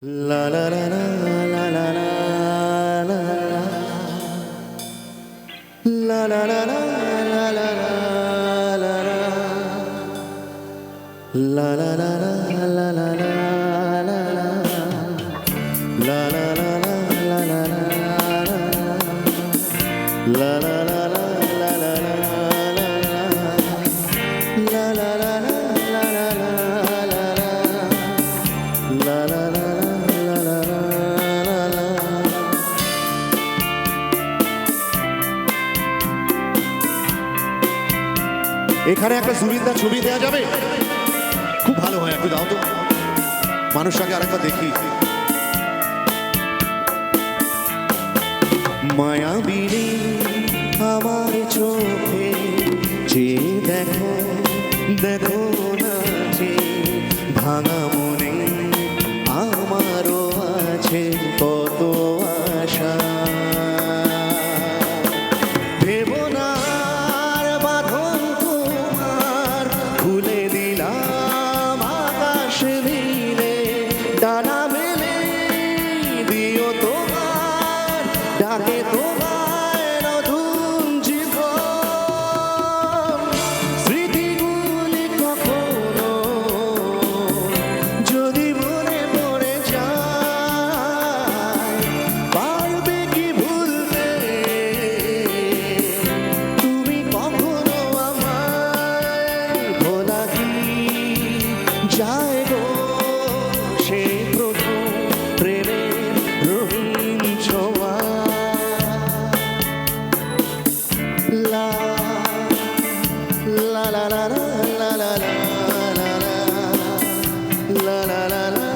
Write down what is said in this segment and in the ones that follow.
La la la la la la la la la la la la la la la la la la এখানে একটা জুবিনদার ছবি দেওয়া যাবে? খুব ভালো হয়, একটু দাও তো, মানুষটাকে আরেকবার দেখি। মায়াবিনী আমার চোখে যে দেখো দেখো না যে ভাঙা মনে আমারও আছে কত আশা। ডানা মেলে দিও তোমার ডাকে তোমার নতুন জীবন। স্মৃতিগুলি কখনো যদি মনে পড়ে যায়, পারবে কি ভুলতে তুমি কখনো আমায়? ভোলা কি যায় গো সেই প্রথম প্রেমের রঙিন ছোঁয়া? লা লা লা লা লা লা লা লা লা লা লা লা লা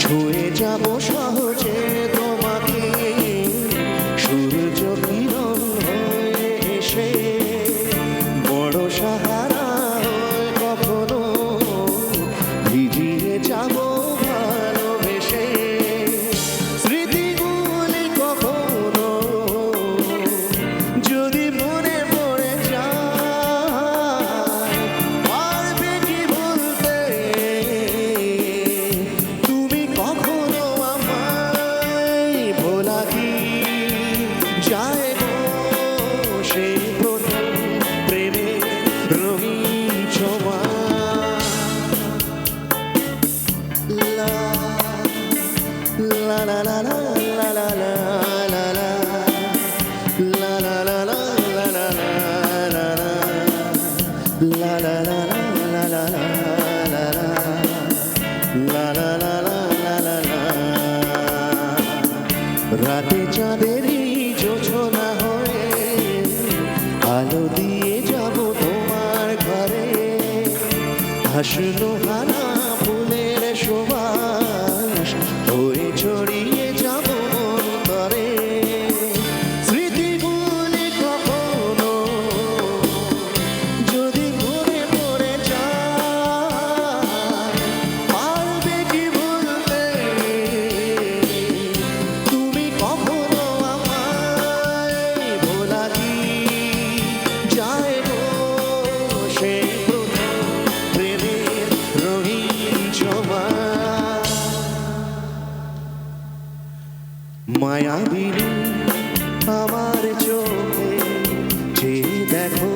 ছুঁয়ে যাব সহজে তোমাকে সূর্য কিরণ হয়ে এসে, বড় সাহারা হয়ে কখনো ভিজিয়ে যাব ভালোবেসে। স্মৃতিগুলি কখনো যদি মনে পড়ে যায়, পারবে কি ভুলতে তুমি কখনো আমায়? ভোলা কি যায় গো সেই প্রথম প্রেমের রঙিন ছোঁয়া? লা লা লা লা লা লা লা লা লা লা লা লা লা লা লা লা লা রাতে চাঁদেরই জোছনা হয়ে আলো দিয়ে যাব তোমার ঘরে। হাসলো হানা ফুলের সুবাস হয়ে ছড়িয়ে যাব অন্তরে। স্মৃতিগুলি কখনো যদি মনে পড়ে যায়, পারবে কি ভুলতে তুমি কখনো আমায়? ভোলা কি যায় গো সেই প্রথম প্রেমের রঙিন ছোঁয়া? মায়াবিনী আমার চোখে যে দেখো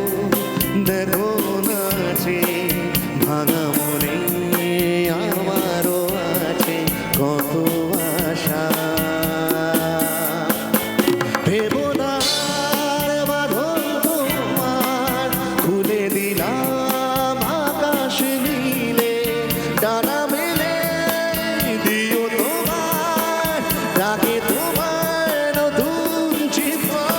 দেখো না যে ভাঙা মনে আমারও আছে কত আশা। ভেবো না বাঁধন তোমার খুলে দিলাম আকাশ নীলে, ডানা মেলে দিও তোমার ডাকে তোমার নতুন জীবন।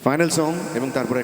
ফাইনাল সং এবং তারপরে